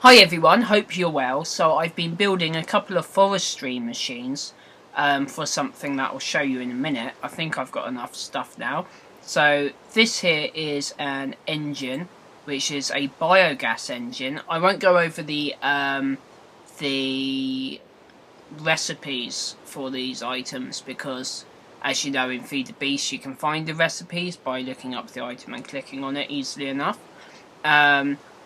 Hi everyone, hope you're well. So I've been building a couple of forestry machines for something that I'll show you in a minute. I think I've got enough stuff now. So this here is an engine, which is a biogas engine. I won't go over the recipes for these items because, as you know, in Feed the Beast you can find the recipes by looking up the item and clicking on it easily enough.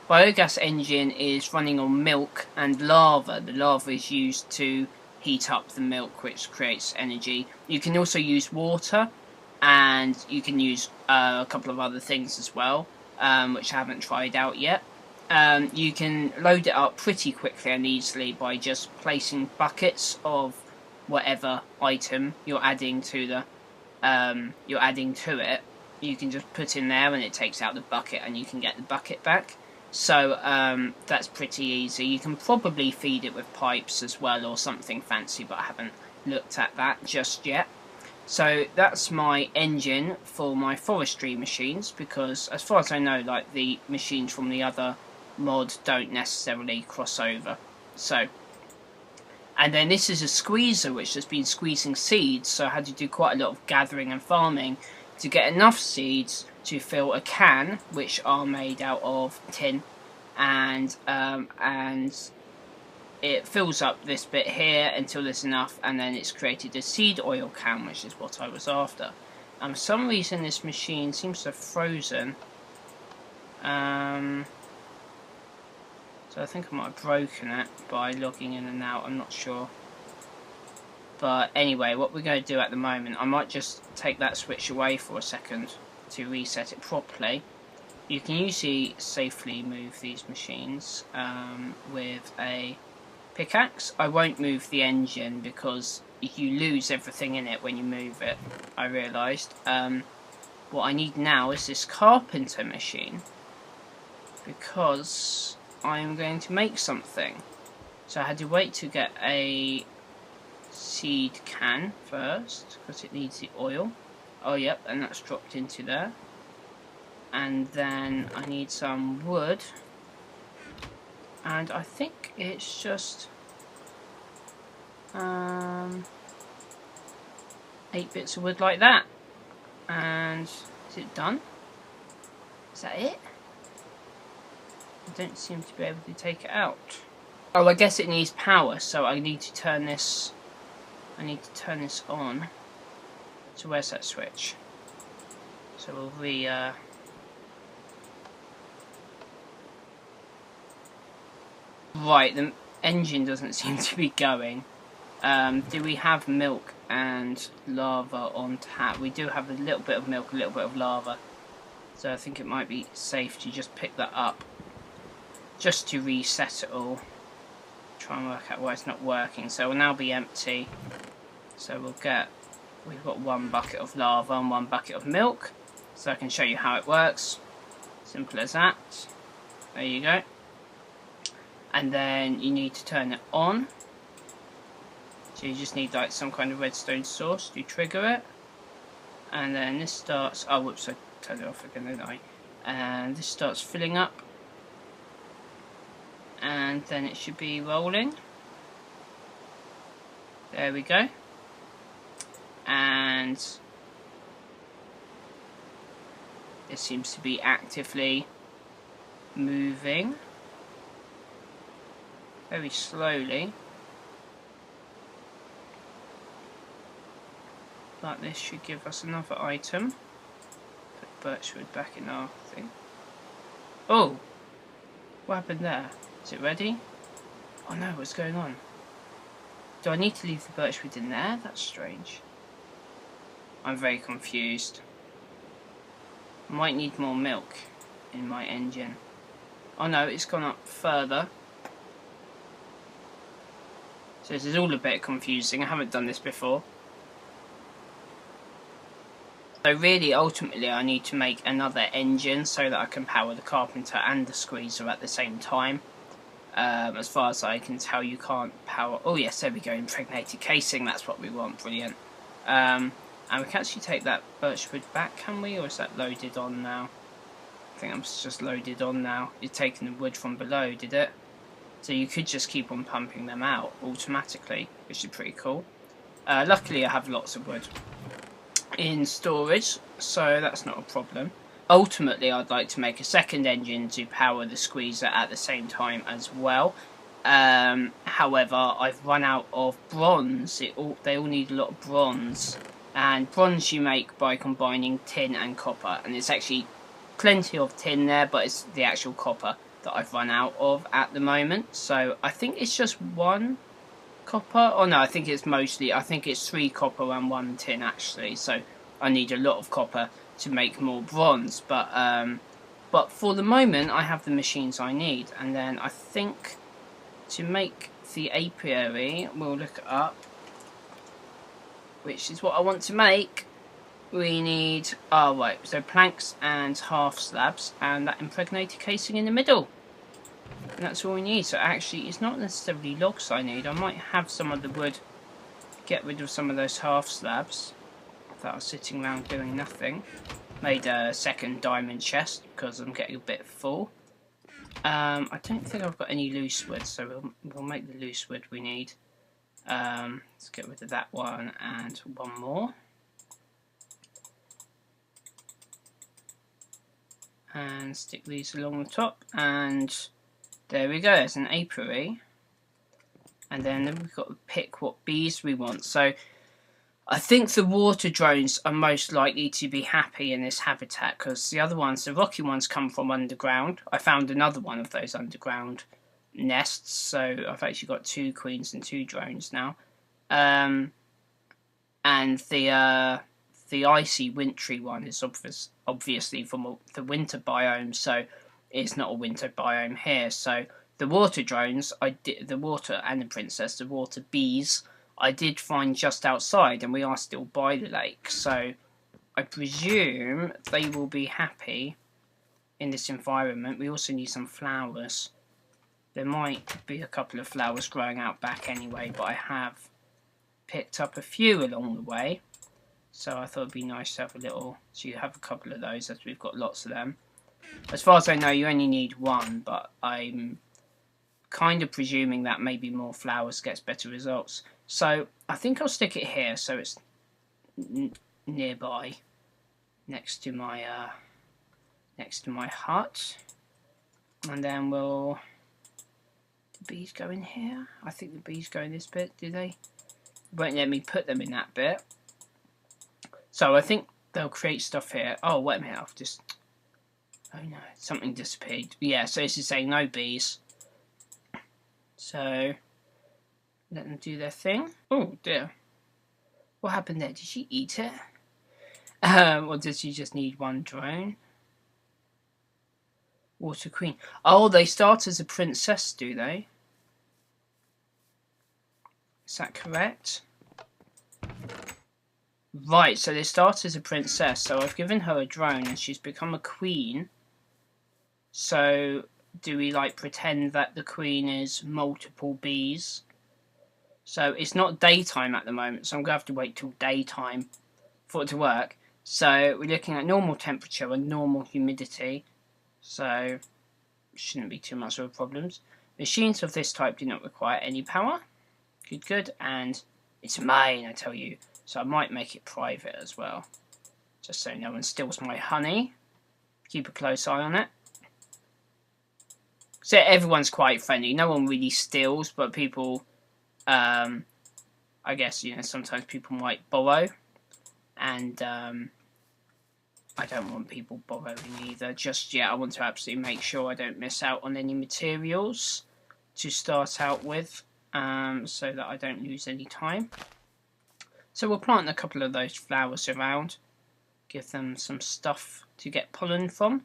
Biogas engine is running on milk and lava. The lava is used to heat up the milk, which creates energy. You can also use water, and you can use a couple of other things as well, which I haven't tried out yet. You can load it up pretty quickly and easily by just placing buckets of whatever item you're adding to it. You can just put in there and it takes out the bucket and you can get the bucket back. So that's pretty easy. You can probably feed it with pipes as well or something fancy, but I haven't looked at that just yet. So that's my engine for my forestry machines, because as far as I know, like, the machines from the other mod don't necessarily cross over. So, and then this is a squeezer which has been squeezing seeds, so I had to do quite a lot of gathering and farming to get enough seeds to fill a can, which are made out of tin, and it fills up this bit here until there's enough, and then it's created a seed oil can, which is what I was after. For some reason this machine seems to have frozen, so I think I might have broken it by logging in and out, I'm not sure. But anyway, what we're going to do at the moment, I might just take that switch away for a second to reset it properly. You can usually safely move these machines with a pickaxe. I won't move the engine because you lose everything in it when you move it, I realised. What I need now is this carpenter machine, because I'm going to make something. So I had to wait to get a seed can first because it needs the oil. Oh yep, and that's dropped into there. And then I need some wood, and I think it's just 8 bits of wood like that. And is it done? Is that it? I don't seem to be able to take it out. Oh, I guess it needs power, so I need to turn this on. So where's that switch? So we'll right, the engine doesn't seem to be going. Do we have milk and lava on tap? We do have a little bit of milk, a little bit of lava. So I think it might be safe to just pick that up, just to reset it all. Try and work out why it's not working. So it will now be empty. So we've got 1 bucket of lava and 1 bucket of milk. So I can show you how it works. Simple as that. There you go. And then you need to turn it on. So you just need like some kind of redstone source to trigger it. And then this starts, oh whoops, I turned it off again, didn't I? And this starts filling up. And then it should be rolling. There we go. And this seems to be actively moving very slowly, but this should give us another item. Put birchwood back in our thing. Oh, what happened there? Is it ready? Oh no, what's going on? Do I need to leave the birchwood in there? That's strange. I'm very confused. I might need more milk in my engine. Oh no, it's gone up further. So this is all a bit confusing. I haven't done this before. So really, ultimately, I need to make another engine so that I can power the carpenter and the squeezer at the same time. As far as I can tell, you can't power... Oh yes, there we go, impregnated casing, that's what we want, brilliant. And we can actually take that birchwood back, can we? Or is that loaded on now? I think it's just loaded on now. You've taken the wood from below, did it? So you could just keep on pumping them out automatically, which is pretty cool. Luckily I have lots of wood in storage, so that's not a problem. Ultimately I'd like to make a second engine to power the squeezer at the same time as well. However, I've run out of bronze. They all need a lot of bronze, and bronze you make by combining tin and copper, and it's actually plenty of tin there, but it's the actual copper that I've run out of at the moment. So I think it's just one copper. Oh no, I think it's 3 copper and 1 tin actually. So I need a lot of copper to make more bronze, but for the moment I have the machines I need. And then I think to make the apiary, we'll look it up, which is what I want to make. We need, so planks and half slabs and that impregnated casing in the middle. And that's all we need. So actually it's not necessarily logs I need. I might have some of the wood, get rid of some of those half slabs that are sitting around doing nothing. Made a second diamond chest because I'm getting a bit full. I don't think I've got any loose wood, so we'll make the loose wood we need. Let's get rid of that one and one more. And stick these along the top, and there we go, there's an apiary. And then we've got to pick what bees we want. So I think the water drones are most likely to be happy in this habitat, because the other ones, the rocky ones, come from underground. I found another one of those underground nests, so I've actually got 2 queens and 2 drones now. And the icy wintry one is obviously from the winter biome, so it's not a winter biome here. So the water drones, the water and the princess, the water bees, I did find just outside, and we are still by the lake, so I presume they will be happy in this environment. We also need some flowers. There might be a couple of flowers growing out back anyway, but I have picked up a few along the way, so I thought it'd be nice to have so you have a couple of those, as we've got lots of them. As far as I know, you only need 1, but I'm kind of presuming that maybe more flowers gets better results. So I think I'll stick it here, so it's nearby, next to my hut. And then the bees go in here. I think the bees go in this bit. Do they? Won't let me put them in that bit. So I think they'll create stuff here. Oh wait a minute! Oh no, something disappeared. Yeah, so this is saying no bees. So let them do their thing. Oh dear. What happened there? Did she eat it? Or does she just need 1 drone? Water Queen. Oh, they start as a princess, do they? Is that correct? Right, so they start as a princess. So I've given her a drone and she's become a queen. So do we pretend that the queen is multiple bees? So it's not daytime at the moment, so I'm going to have to wait till daytime for it to work. So we're looking at normal temperature and normal humidity, so shouldn't be too much of a problem. Machines of this type do not require any power. Good, and it's mine, I tell you. So I might make it private as well, just so no one steals my honey. Keep a close eye on it. So everyone's quite friendly, no one really steals, but people... I guess, sometimes people might borrow, and I don't want people borrowing either just yet. I want to absolutely make sure I don't miss out on any materials to start out with, so that I don't lose any time. So we'll plant a couple of those flowers around, give them some stuff to get pollen from.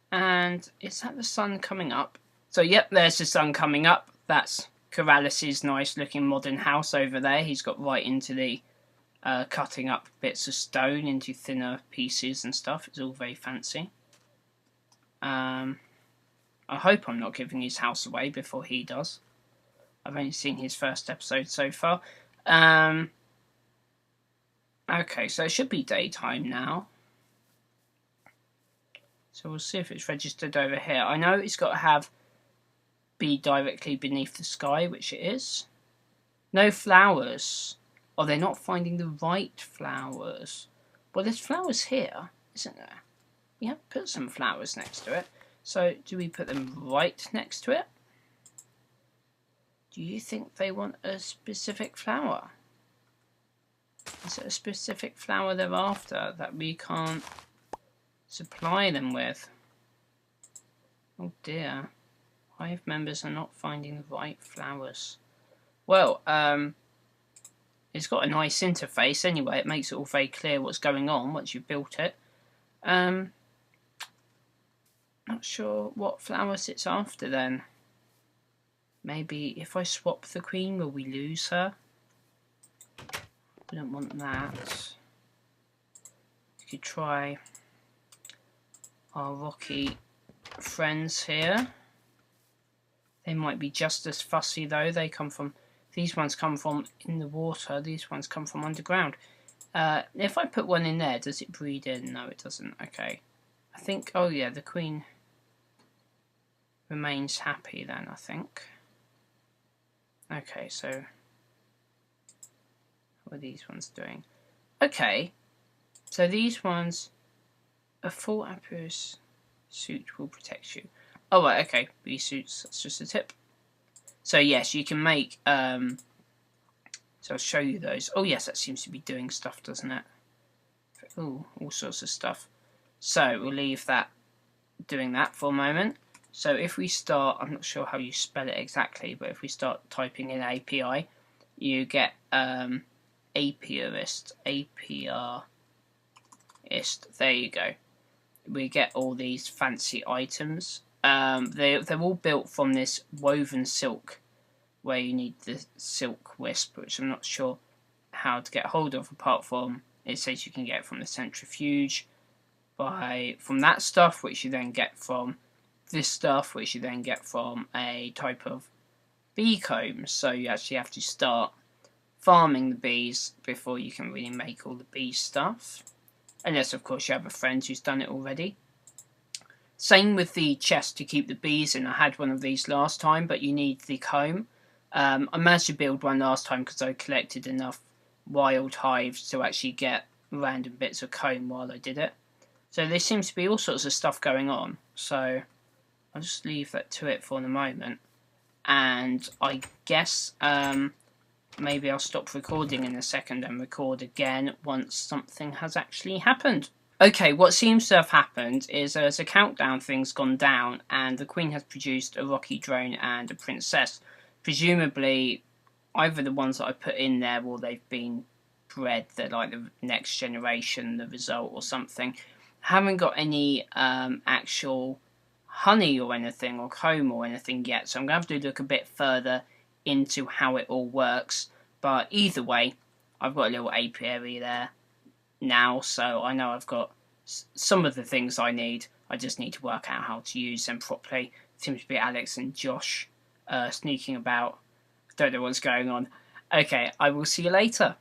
And is that the sun coming up? So yep, there's the sun coming up. That's Corralis's nice looking modern house over there. He's got right into the cutting up bits of stone into thinner pieces and stuff. It's all very fancy. I hope I'm not giving his house away before he does. I've only seen his first episode so far. Okay, so it should be daytime now. So we'll see if it's registered over here. I know it's got to have be directly beneath the sky, which it is. No flowers. Oh, they're not finding the right flowers. Well, there's flowers here, isn't there? Yeah, put some flowers next to it. So, do we put them right next to it? Do you think they want a specific flower? Is it a specific flower they're after that we can't supply them with? Oh dear. Hive members are not finding the right flowers. Well, it's got a nice interface anyway. It makes it all very clear what's going on once you've built it. Not sure what flowers it's after then. Maybe if I swap the queen, will we lose her? We don't want that. We could try our rocky friends here. They might be just as fussy though. They come from, these ones come from in the water, these ones come from underground. If I put one in there, does it breed in? No, it doesn't. Okay. I think, oh yeah, the queen remains happy then, I think. Okay, so what are these ones doing? Okay, so these ones, a full Apiary suit will protect you. Oh right, okay, bee suits, that's just a tip. So yes, you can make, so I'll show you those. Oh yes, that seems to be doing stuff, doesn't it? Oh, all sorts of stuff. So we'll leave that doing that for a moment. So if we start, I'm not sure how you spell it exactly, but if we start typing in API, you get apiarist, there you go. We get all these fancy items. They're all built from this woven silk, where you need the silk wisp, which I'm not sure how to get hold of, apart from it says you can get it from the centrifuge, from that stuff, which you then get from this stuff, which you then get from a type of bee comb. So you actually have to start farming the bees before you can really make all the bee stuff, unless of course you have a friend who's done it already. Same with the chest to keep the bees in. I had one of these last time, but you need the comb. I managed to build one last time because I collected enough wild hives to actually get random bits of comb while I did it. So there seems to be all sorts of stuff going on, so I'll just leave that to it for the moment. And I guess maybe I'll stop recording in a second and record again once something has actually happened. Okay, what seems to have happened is as a countdown thing's gone down and the queen has produced a rocky drone and a princess. Presumably either the ones that I put in there or they've been bred, they're like the next generation, the result or something. Haven't got any actual honey or anything or comb or anything yet, so I'm going to have to look a bit further into how it all works. But either way, I've got a little apiary there now, so I know I've got some of the things I need. I just need to work out how to use them properly. Seems to be Alex and Josh sneaking about. Don't know what's going on. Okay, I will see you later.